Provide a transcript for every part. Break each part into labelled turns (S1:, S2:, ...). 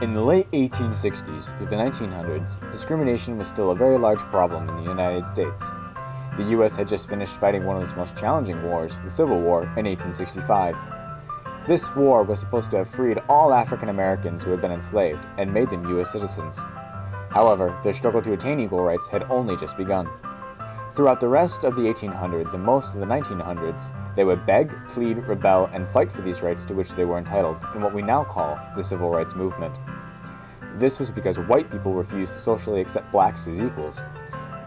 S1: In the late 1860s through the 1900s, discrimination was still a very large problem in the United States. The U.S. had just finished fighting one of its most challenging wars, the Civil War, in 1865. This war was supposed to have freed all African Americans who had been enslaved and made them U.S. citizens. However, their struggle to attain equal rights had only just begun. Throughout the rest of the 1800s and most of the 1900s, they would beg, plead, rebel, and fight for these rights to which they were entitled in what we now call the Civil Rights Movement. This was because white people refused to socially accept blacks as equals.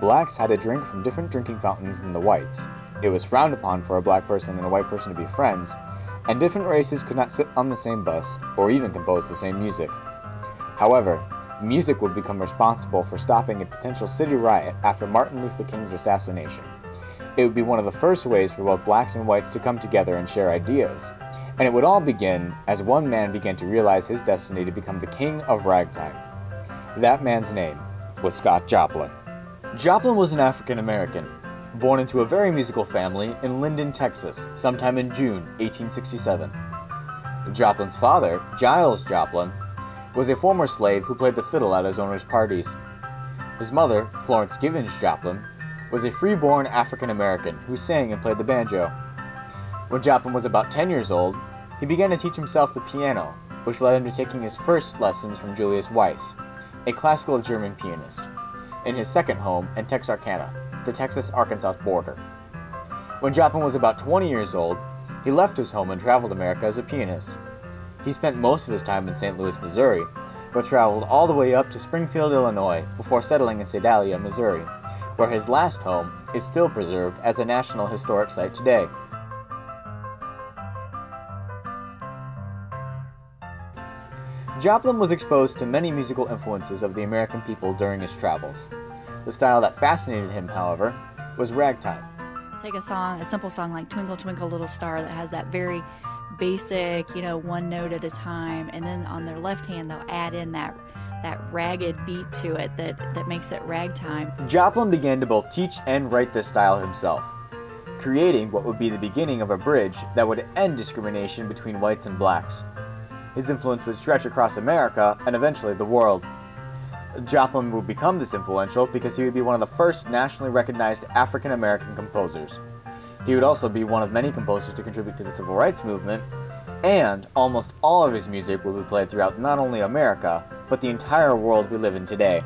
S1: Blacks had to drink from different drinking fountains than the whites. It was frowned upon for a black person and a white person to be friends, and different races could not sit on the same bus or even compose the same music. However, music would become responsible for stopping a potential city riot after Martin Luther King's assassination. It would be one of the first ways for both blacks and whites to come together and share ideas, and it would all begin as one man began to realize his destiny to become the king of ragtime. That man's name was Scott Joplin. Joplin was an African American, born into a very musical family in Linden, Texas, sometime in June 1867. Joplin's father, Giles Joplin, was a former slave who played the fiddle at his owner's parties. His mother, Florence Givens Joplin, was a free-born African American who sang and played the banjo. When Joplin was about 10 years old, he began to teach himself the piano, which led him to taking his first lessons from Julius Weiss, a classical German pianist, in his second home in Texarkana, the Texas-Arkansas border. When Joplin was about 20 years old, he left his home and traveled America as a pianist. He spent most of his time in St. Louis, Missouri, but traveled all the way up to Springfield, Illinois, before settling in Sedalia, Missouri, where his last home is still preserved as a National Historic Site today. Joplin was exposed to many musical influences of the American people during his travels. The style that fascinated him, however, was ragtime.
S2: Take a simple song like Twinkle Twinkle Little Star that has that very basic, one note at a time, and then on their left hand they'll add in that ragged beat to it that makes it ragtime.
S1: Joplin began to both teach and write this style himself, creating what would be the beginning of a bridge that would end discrimination between whites and blacks. His influence would stretch across America and eventually the world. Joplin would become this influential because he would be one of the first nationally recognized African American composers. He would also be one of many composers to contribute to the Civil Rights Movement, and almost all of his music would be played throughout not only America, but the entire world we live in today.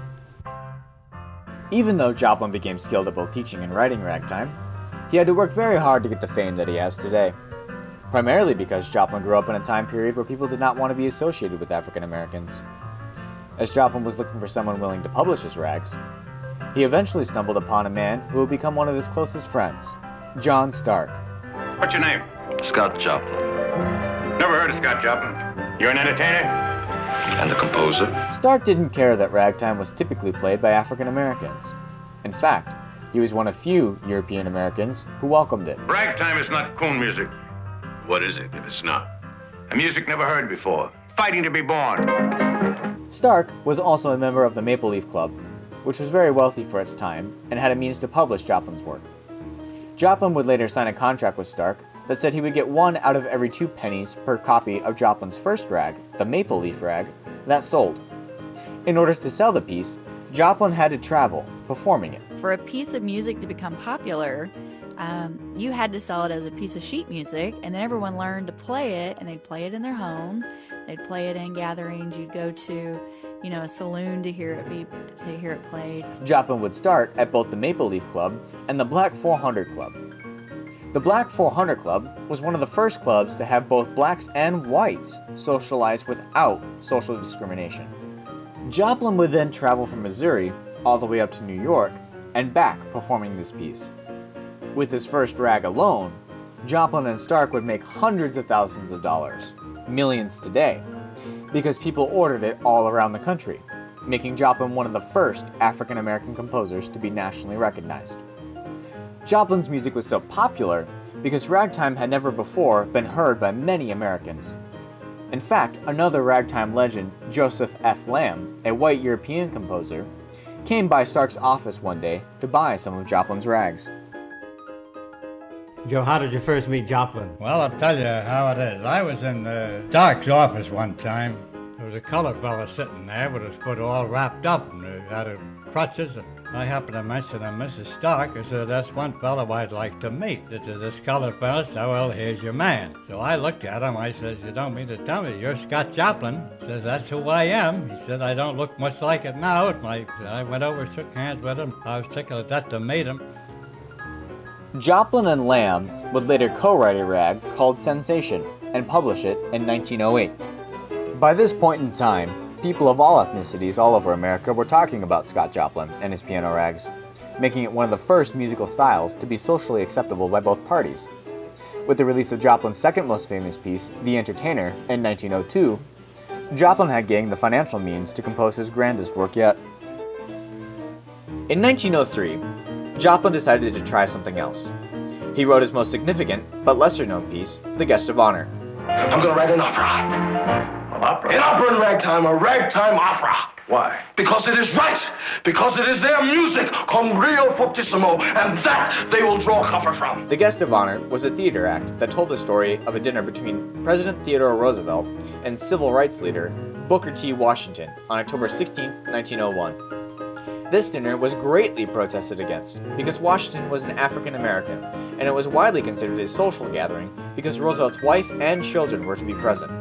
S1: Even though Joplin became skilled at both teaching and writing ragtime, he had to work very hard to get the fame that he has today. Primarily because Joplin grew up in a time period where people did not want to be associated with African Americans. As Joplin was looking for someone willing to publish his rags, he eventually stumbled upon a man who would become one of his closest friends, John Stark.
S3: What's your name?
S4: Scott Joplin.
S3: Never heard of Scott Joplin. You're an entertainer?
S4: And the composer?
S1: Stark didn't care that ragtime was typically played by African Americans. In fact, he was one of few European Americans who welcomed it.
S3: Ragtime is not coon music.
S4: What is it if it's not?
S3: A music never heard before. Fighting to be born.
S1: Stark was also a member of the Maple Leaf Club, which was very wealthy for its time and had a means to publish Joplin's work. Joplin would later sign a contract with Stark that said he would get 1 out of every 2 pennies per copy of Joplin's first rag, the Maple Leaf rag, that sold. In order to sell the piece, Joplin had to travel, performing it.
S2: For a piece of music to become popular, you had to sell it as a piece of sheet music, and then everyone learned to play it, and they'd play it in their homes, they'd play it in gatherings, you'd go to, a saloon to hear it played.
S1: Joplin would start at both the Maple Leaf Club and the Black 400 Club. The Black 400 Club was one of the first clubs to have both blacks and whites socialize without social discrimination. Joplin would then travel from Missouri all the way up to New York and back performing this piece. With his first rag alone, Joplin and Stark would make hundreds of thousands of dollars, millions today, because people ordered it all around the country, making Joplin one of the first African American composers to be nationally recognized. Joplin's music was so popular because ragtime had never before been heard by many Americans. In fact, another ragtime legend, Joseph F. Lamb, a white European composer, came by Stark's office one day to buy some of Joplin's rags.
S5: Joe, how did you first meet Joplin?
S6: Well, I'll tell you how it is. I was in Stark's office one time,
S5: There was a colored fella sitting there with his foot all wrapped up and had crutches. And I happened to mention to Mrs. Stark. I said, that's one fellow I'd like to meet. This is this colored fella. So, well, here's your man. So I looked at him. I said, you don't mean to tell me you're Scott Joplin? He says, that's who I am. He said, I don't look much like it now. I went over, shook hands with him. I was tickled to death to meet him.
S1: Joplin and Lamb would later co-write a rag called Sensation and publish it in 1908. By this point in time, people of all ethnicities all over America were talking about Scott Joplin and his piano rags, making it one of the first musical styles to be socially acceptable by both parties. With the release of Joplin's second most famous piece, The Entertainer, in 1902, Joplin had gained the financial means to compose his grandest work yet. In 1903, Joplin decided to try something else. He wrote his most significant, but lesser-known piece, The Guest of Honor.
S6: I'm gonna write an opera.
S3: An opera?
S6: An opera in ragtime, a ragtime opera.
S3: Why?
S6: Because it is right. Because it is their music, con brio fortissimo, and that they will draw comfort from.
S1: The Guest of Honor was a theater act that told the story of a dinner between President Theodore Roosevelt and civil rights leader Booker T. Washington on October 16, 1901. This dinner was greatly protested against because Washington was an African American, and it was widely considered a social gathering because Roosevelt's wife and children were to be present.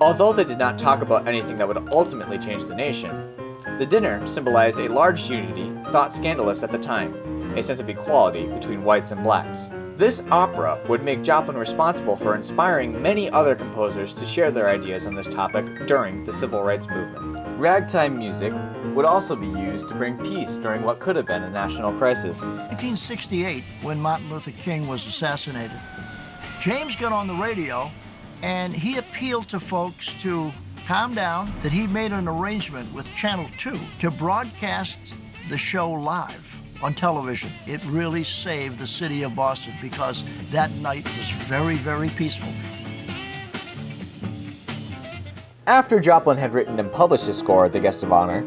S1: Although they did not talk about anything that would ultimately change the nation, the dinner symbolized a large unity thought scandalous at the time, a sense of equality between whites and blacks. This opera would make Joplin responsible for inspiring many other composers to share their ideas on this topic during the civil rights movement. Ragtime music would also be used to bring peace during what could have been a national crisis.
S7: 1968, when Martin Luther King was assassinated, James got on the radio and he appealed to folks to calm down, that he made an arrangement with Channel 2 to broadcast the show live on television. It really saved the city of Boston because that night was very, very peaceful.
S1: After Joplin had written and published his score, The Guest of Honor,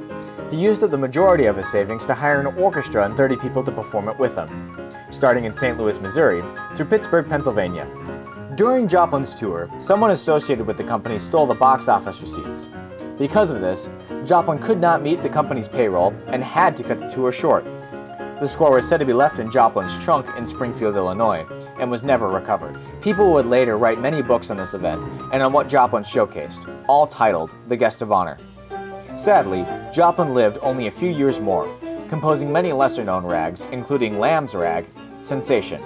S1: he used up the majority of his savings to hire an orchestra and 30 people to perform it with him, starting in St. Louis, Missouri, through Pittsburgh, Pennsylvania. During Joplin's tour, someone associated with the company stole the box office receipts. Because of this, Joplin could not meet the company's payroll and had to cut the tour short. The score was said to be left in Joplin's trunk in Springfield, Illinois, and was never recovered. People would later write many books on this event and on what Joplin showcased, all titled The Guest of Honor. Sadly, Joplin lived only a few years more, composing many lesser-known rags, including Lamb's rag, Sensation.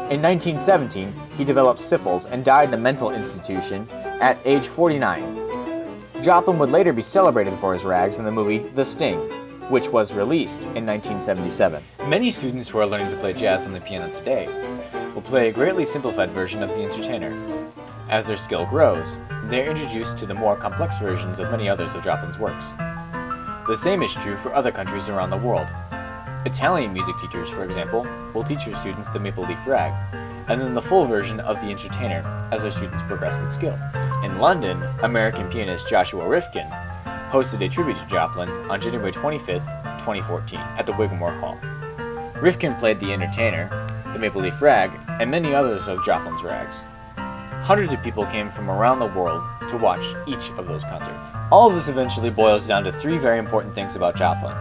S1: In 1917, he developed syphilis and died in a mental institution at age 49. Joplin would later be celebrated for his rags in the movie The Sting, which was released in 1977. Many students who are learning to play jazz on the piano today will play a greatly simplified version of The Entertainer. As their skill grows, they are introduced to the more complex versions of many others of Joplin's works. The same is true for other countries around the world. Italian music teachers, for example, will teach their students the Maple Leaf Rag, and then the full version of The Entertainer as their students progress in skill. In London, American pianist Joshua Rifkin hosted a tribute to Joplin on January 25, 2014, at the Wigmore Hall. Rifkin played The Entertainer, the Maple Leaf Rag, and many others of Joplin's rags. Hundreds of people came from around the world to watch each of those concerts. All of this eventually boils down to three very important things about Joplin.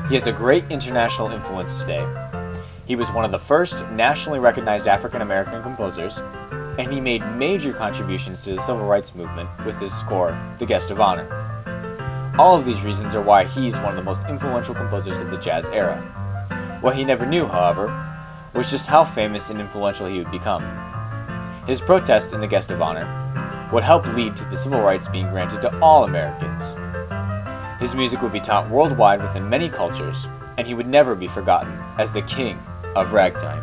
S1: He has a great international influence today. He was one of the first nationally recognized African American composers, and he made major contributions to the civil rights movement with his score, The Guest of Honor. All of these reasons are why he's one of the most influential composers of the jazz era. What he never knew, however, was just how famous and influential he would become. His protest in The Guest of Honor would help lead to the civil rights being granted to all Americans. His music would be taught worldwide within many cultures, and he would never be forgotten as the king of ragtime.